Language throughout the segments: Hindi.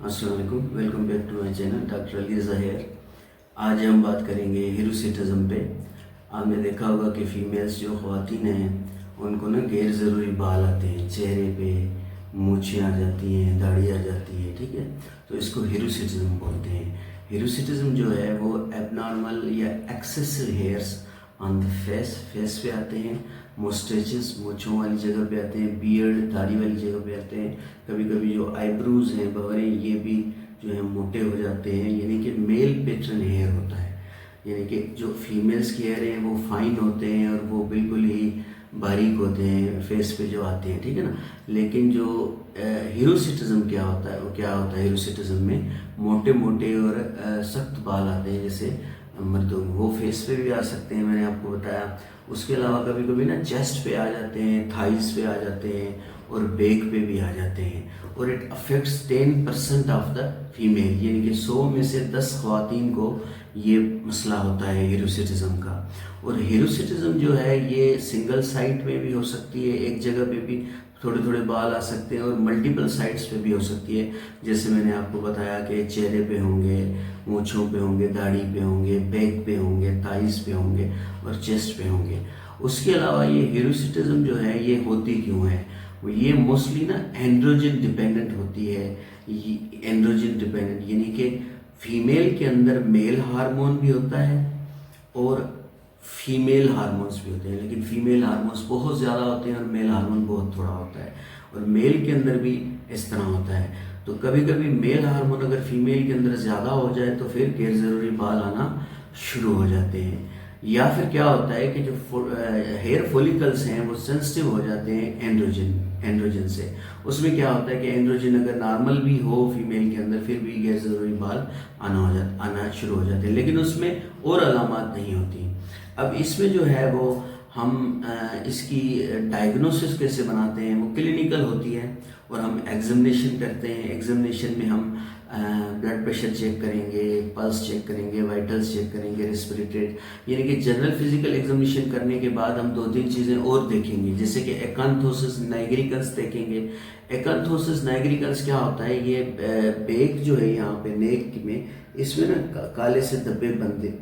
अस्सलाम वालेकुम, welcome back to my channel doctor Ali Raza here. आज हम बात करेंगे हिरुसिटिज़म पे। आपने देखा होगा कि फ़ीमेल्स जो ख़वातीन हैं उनको ना गैर ज़रूरी बाल आते हैं, चेहरे पे मूछें आ जाती हैं, दाढ़ी आ जाती है, ठीक है। तो इसको हिरुसिटिज़म बोलते हैं। हिरुसिटिज़म जो है वो एबनॉर्मल या excessive hairs on the face पे आते हैं, मोस्टेचेस मूँछों वाली जगह पे आते हैं, बियर्ड दाढ़ी वाली जगह पे आते हैं। कभी कभी जो आईब्रोज हैं, भंवरे, ये भी जो है मोटे हो जाते हैं, यानी कि मेल पैटर्न हेयर होता है। यानी कि जो फीमेल्स के हेयर हैं वो फाइन होते हैं और वो बिल्कुल ही बारीक होते हैं फेस पे जो आते हैं, ठीक है ना। लेकिन जो हिरुसिटिज़म क्या होता है, वो क्या होता है हिरुसिटिज़म में मोटे मोटे और सख्त बाल आते हैं, जैसे मर्दों वो फेस पे भी आ सकते हैं, मैंने आपको बताया। उसके अलावा कभी कभी ना चेस्ट पे आ जाते हैं, थाइस पे आ जाते हैं और बैक पे भी आ जाते हैं। और it affects 10% of the female, यानी कि 100 में से 10 ख़वातीन को ये मसला होता है हिरुसिटिज़म का। और हिरुसिटिज़म जो है ये सिंगल साइड में भी हो सकती है, एक जगह पे भी थोड़े थोड़े बाल आ सकते हैं, और मल्टीपल साइड्स पे भी हो सकती है। जैसे मैंने आपको बताया कि चेहरे पे होंगे, मूँछों पे होंगे, दाढ़ी पे होंगे, बैक पे होंगे, थाइस पे होंगे और चेस्ट पे होंगे। उसके अलावा ये हिरुसिटिज़म जो है ये होती क्यों है, ये मोस्टली ना एंड्रोजन डिपेंडेंट होती है। एंड्रोजन डिपेंडेंट यानी कि फीमेल के अंदर मेल हार्मोन भी होता है और फीमेल हार्मोन्स भी होते हैं, लेकिन फीमेल हार्मोन्स बहुत ज़्यादा होते हैं और मेल हार्मोन बहुत थोड़ा होता है। और मेल के अंदर भी इस तरह होता है। तो कभी कभी मेल हार्मोन अगर फीमेल के अंदर ज़्यादा हो जाए तो फिर गैर ज़रूरी बाल आना शुरू हो जाते हैं। या फिर क्या होता है कि जो हेयर फॉलिकल्स हैं वो सेंसिटिव हो जाते हैं एंड्रोजन से। उसमें क्या होता है कि एंड्रोजन अगर नॉर्मल भी हो फीमेल के अंदर, फिर भी गैर ज़रूरी बाल आना शुरू हो जाते हैं, लेकिन उसमें और अलामात नहीं होती। अब इसमें जो है वो हम इसकी डायग्नोसिस कैसे बनाते हैं, वो क्लिनिकल होती है और हम एग्जामिनेशन करते हैं। एग्जामिनेशन में हम ब्लड प्रेशर चेक करेंगे, पल्स चेक करेंगे, वाइटल्स चेक करेंगे, रेस्पिरेटरी, यानी कि जनरल फिजिकल एग्जामिनेशन करने के बाद हम 2-3 चीज़ें और देखेंगे, जैसे कि एकांथोसिस नाइग्रिकन्स देखेंगे। एकांथोसिस नाइग्रिकन्स क्या होता है, ये बैक जो है यहाँ पे नेक में, इसमें ना काले से धब्बे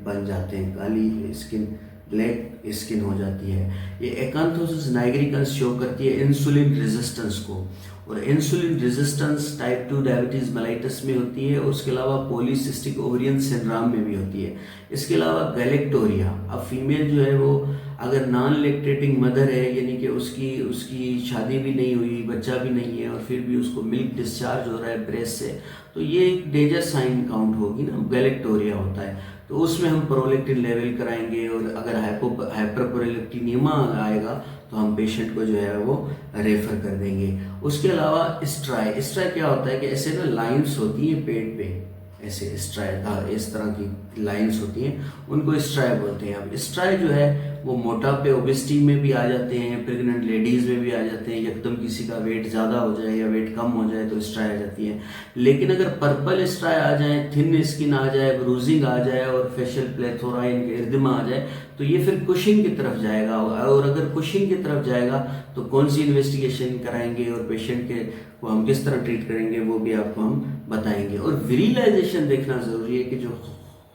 बन जाते हैं, काली स्किन, ब्लैक स्किन हो जाती है। ये एकांथोसिस नाइग्रिकन्स शो करती है इंसुलिन रेजिस्टेंस को, और insulin resistance type 2 diabetes mellitus में होती है, और उसके अलावा पॉलीसिस्टिक ओवरियन सिंड्रोम में भी होती है। इसके अलावा गैलेक्टोरिया, अब फीमेल जो है वो अगर नॉन लैक्टेटिंग मदर है, यानी कि उसकी शादी भी नहीं हुई, बच्चा भी नहीं है, और फिर भी उसको मिल्क डिस्चार्ज हो रहा है ब्रेस्ट से, तो ये एक डेंजर साइन काउंट होगी ना, गैलेक्टोरिया होता है। तो उसमें हम प्रोलैक्टिन लेवल कराएंगे, और अगर हाइपरप्रोलैक्टिनियमा आएगा तो हम पेशेंट को जो है वो रेफर कर देंगे। उसके अलावा स्ट्राई क्या होता है कि ऐसे ना लाइंस होती हैं पेट पे, ऐसे स्ट्राई इस तरह की लाइंस होती हैं, उनको स्ट्राई बोलते हैं। अब स्ट्राई जो है वो मोटापे ओबेसिटी में भी आ जाते हैं, प्रेग्नेंट लेडीज़ में भी आ जाते हैं, एकदम किसी का वेट ज़्यादा हो जाए या वेट कम हो जाए तो स्ट्राई आ जाती है। लेकिन अगर पर्पल स्ट्राई आ जाए, थिन स्किन आ जाए, ब्रूजिंग आ जाए और फेशियल प्लेथोरा इनके इर्दमा आ जाए, तो ये फिर कुशिंग की तरफ जाएगा। और अगर कुशिंग की तरफ जाएगा तो कौन सी इन्वेस्टिगेशन कराएंगे और पेशेंट के को हम किस तरह ट्रीट करेंगे वो भी आपको हम बताएंगे। और विरिलाइजेशन देखना ज़रूरी है कि जो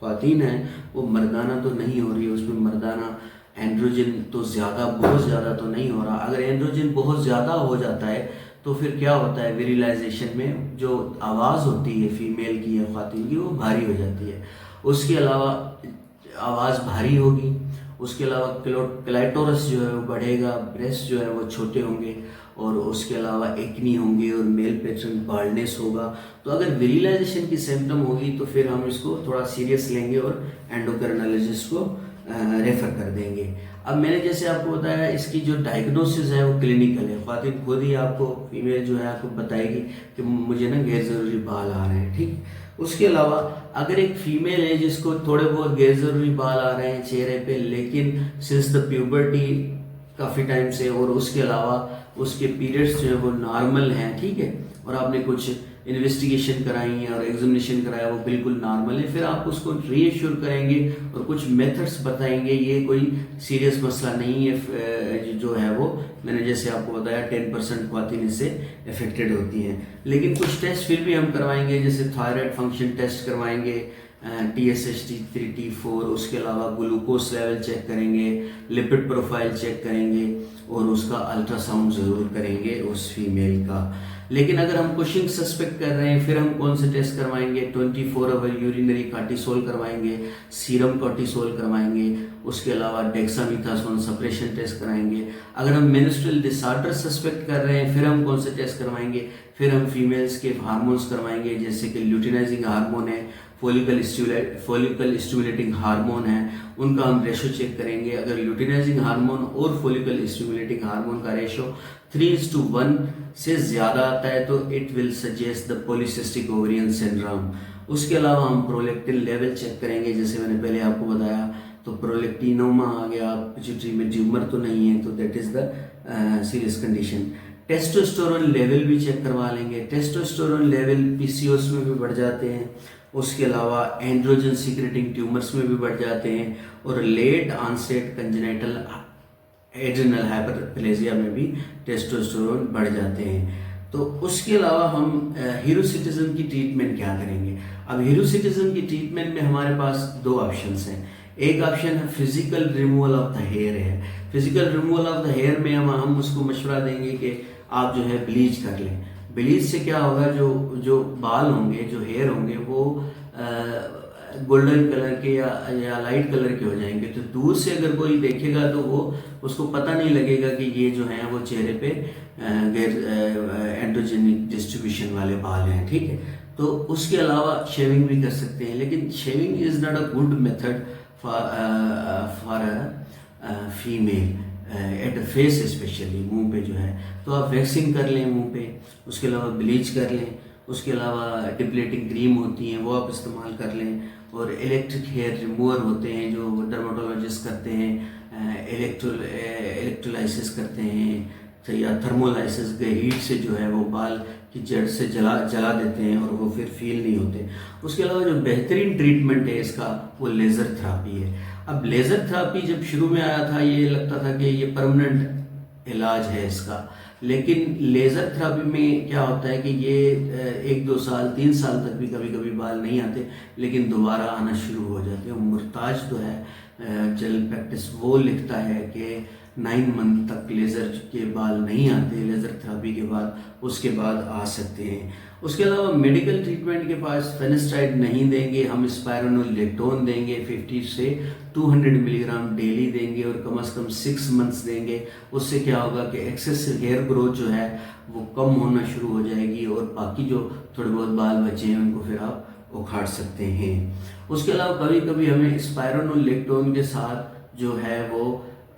ख्वातीन है वो मर्दाना तो नहीं हो रही है, उसमें मर्दाना एंड्रोजन तो बहुत ज़्यादा तो नहीं हो रहा। अगर एंड्रोजन बहुत ज़्यादा हो जाता है तो फिर क्या होता है, विरिलाइजेशन में जो आवाज़ होती है फीमेल की या ख्वातीन की वो भारी हो जाती है। उसके अलावा आवाज़ भारी होगी, उसके अलावा क्लाइटोरस जो है वो बढ़ेगा, ब्रेस्ट जो है वो छोटे होंगे, और उसके अलावा एक्नी होंगे और मेल पैटर्न बाल्डनेस होगा। तो अगर विरिलाइजेशन की सिम्टम होगी तो फिर हम इसको थोड़ा सीरियस लेंगे और एंडोक्राइनोलॉजिस्ट को रेफर कर देंगे। अब मैंने जैसे आपको बताया इसकी जो डायग्नोसिस है वो क्लिनिकल है, ख्वातीन खुद ही आपको, फीमेल जो है आपको बताएगी कि मुझे ना गैर ज़रूरी बाल आ रहे हैं, ठीक। उसके अलावा अगर एक फीमेल है जिसको थोड़े बहुत गैर ज़रूरी बाल आ रहे हैं चेहरे पे, लेकिन सिंस द प्यूबर्टी काफ़ी टाइम से, और उसके अलावा उसके पीरियड्स जो है वो नॉर्मल हैं, ठीक है, और आपने कुछ इन्वेस्टिगेशन कराई और एग्जामिनेशन कराया वो बिल्कुल नॉर्मल है, फिर आप उसको रीएश्योर करेंगे और कुछ मेथड्स बताएंगे, ये कोई सीरियस मसला नहीं है जो है वो मैंने जैसे आपको बताया 10% ख्वातीन इससे अफेक्टेड होती हैं। लेकिन कुछ टेस्ट फिर भी हम करवाएंगे, जैसे थायराइड फंक्शन टेस्ट करवाएंगे, TSH T3 T4, उसके अलावा ग्लूकोज लेवल चेक करेंगे, लिपिड प्रोफाइल चेक करेंगे और उसका अल्ट्रासाउंड ज़रूर करेंगे उस फीमेल का। लेकिन अगर हम कुशिंग सस्पेक्ट कर रहे हैं फिर हम कौन से टेस्ट करवाएंगे, 24 आवर यूरिनरी कार्टिसोल करवाएंगे, सीरम कार्टिसोल करवाएंगे, उसके अलावा डेक्सामीथासोन सप्रेशन टेस्ट कराएंगे। अगर हम मेंस्ट्रुअल डिसऑर्डर सस्पेक्ट कर रहे हैं फिर हम कौन से टेस्ट करवाएंगे, फिर हम फीमेल्स के हार्मोन्स करवाएंगे, जैसे कि ल्यूटिनाइजिंग हार्मोन है, फॉलिकल स्टिमुलेटिंग हार्मोन है, उनका हम रेशो चेक करेंगे। अगर ल्यूटिनाइजिंग हार्मोन और फॉलिकल स्टिमुलेटिंग हार्मोन का रेशो 3:1 से ज़्यादा आता है तो it will suggest the polycystic ovarian syndrome. उसके अलावा हम प्रोलैक्टिन लेवल चेक करेंगे, जैसे मैंने पहले आपको बताया, तो प्रोलैक्टिनोमा आ गया, पिट्यूटरी में ट्यूमर तो नहीं है, तो that is the serious condition. Testosterone level भी चेक करवा लेंगे, टेस्टोस्टेरोन लेवल PCOS में भी बढ़ जाते हैं, उसके अलावा एंड्रोजन सीक्रेटिंग ट्यूमर्स में भी बढ़ जाते हैं और late onset congenital adrenal hyperplasia में भी टेस्टोस्टेरोन बढ़ जाते हैं। तो उसके अलावा हम हिरोसिटिज्म की ट्रीटमेंट क्या करेंगे। अब हिरोसिटिज्म की ट्रीटमेंट में हमारे पास दो ऑप्शंस हैं। एक ऑप्शन है physical removal of the hair है। Physical removal of the hair में हम उसको मशवरा देंगे कि आप जो है ब्लीच कर लें। ब्लीच से क्या होगा, जो बाल होंगे, जो हेयर होंगे वो गोल्डन कलर के या लाइट कलर के हो जाएंगे। तो दूर से अगर कोई देखेगा तो वो उसको पता नहीं लगेगा कि ये जो है वो चेहरे पे गैर एंड्रोजेनिक डिस्ट्रीब्यूशन वाले बाल हैं, ठीक है। तो उसके अलावा शेविंग भी कर सकते हैं, लेकिन shaving is not a good method for a female at face, specially मुंह पे जो है। तो आप वैक्सिंग कर लें मुंह पे, उसके अलावा ब्लीच कर लें, उसके अलावा डिप्लेटिंग क्रीम होती हैं वो आप इस्तेमाल कर लें, और इलेक्ट्रिक हेयर रिमूवर होते हैं जो डर्माटोलॉजिस्ट करते हैं, इलेक्ट्रोलाइसिस करते हैं या थर्मोलाइसिस के हीट से जो है वो बाल की जड़ से जला देते हैं और वो फिर फील नहीं होते। उसके अलावा जो बेहतरीन ट्रीटमेंट है इसका वो लेज़र थेरापी है। अब लेज़र थेरापी जब शुरू में आया था ये लगता था कि ये परमानेंट इलाज है इसका, लेकिन लेज़र थेरापी में क्या होता है कि ये 1-2 साल 3 साल तक भी कभी कभी बाल नहीं आते, लेकिन दोबारा आना शुरू हो जाते हैं। मुर्ताज जो है जनरल प्रैक्टिस वो लिखता है कि 9 मंथ तक लेज़र के बाल नहीं आते, लेज़र थेरापी के बाद उसके बाद आ सकते हैं। उसके अलावा मेडिकल ट्रीटमेंट के पास फेनेस्टाइड नहीं देंगे, हम स्पाइरोनोलेक्टोन देंगे, 50 से 200 मिलीग्राम डेली देंगे और कम से कम 6 मंथ्स देंगे। उससे क्या होगा कि एक्सेसिव हेयर ग्रोथ जो है वो कम होना शुरू हो जाएगी और बाकी जो थोड़े बहुत बाल बचे हैं उनको फिर आप उखाड़ सकते हैं। उसके अलावा कभी कभी हमें स्पाइरोनोलेक्टोन के साथ जो है वो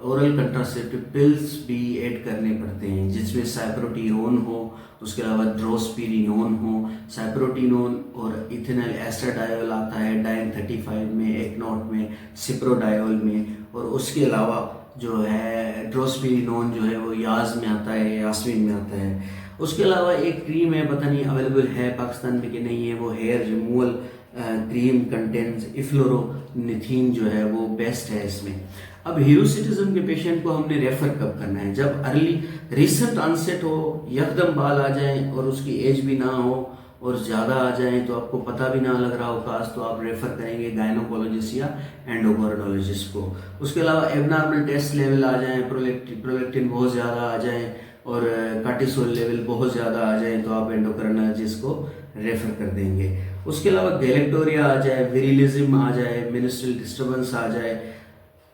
ओरल कंट्रासेप्टिव पिल्स भी ऐड करने पड़ते हैं, जिसमें साइप्रोटिनोन हो, उसके अलावा ड्रोस्पिरिनोन हो। साइप्रोटिनोन और इथेनॉल एस्ट्राडायोल आता है डाइन 35 में, एक नॉट में, सिप्रोडायोल में, और उसके अलावा जो है ड्रोस्पिरिनोन जो है वो याज में आता है, यास्मीन में आता है। उसके अलावा एक क्रीम है, पता नहीं अवेलेबल है पाकिस्तान में कि नहीं है, वो हेयर रिमूवल क्रीम कंटेंट्स इफ्लोरोनिथिन जो है वो बेस्ट है इसमें। अब हिरोसिटिज्म के पेशेंट को हमने रेफर कब करना है, जब अर्ली रिसेंट ऑनसेट हो, यकदम बाल आ जाएं और उसकी एज भी ना हो और ज़्यादा आ जाएं तो आपको पता भी ना लग रहा हो खास, तो आप रेफर करेंगे गायनोकोलॉजिस्ट या एंडोक्राइनोलॉजिस्ट को। उसके अलावा एबनॉर्मल टेस्ट लेवल आ जाएं, प्रोलैक्टिन बहुत ज़्यादा आ जाएं और कार्टिसोल लेवल बहुत ज़्यादा आ जाए तो आप एंडोक्राइनोलॉजिस्ट को रेफर कर देंगे। उसके अलावा गैलेक्टोरिया आ जाए, विरिलिज्म आ जाए, मेंस्ट्रुअल डिस्टर्बेंस आ जाए,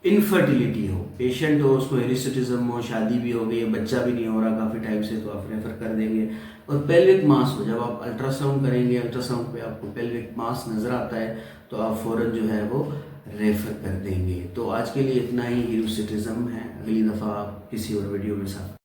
इनफर्टिलिटी हो, पेशेंट हो, उसको हिरोसिटिज्म हो, शादी भी हो गई, बच्चा भी नहीं हो रहा काफ़ी टाइम से, तो आप रेफर कर देंगे। और पेल्विक मास हो, जब आप अल्ट्रासाउंड करेंगे, अल्ट्रासाउंड पे आपको पेल्विक मास नज़र आता है तो आप फ़ौरन जो है वो रेफर कर देंगे। तो आज के लिए इतना ही हिरोसिटिज्म है, अगली दफ़ा आप किसी और वीडियो में साथ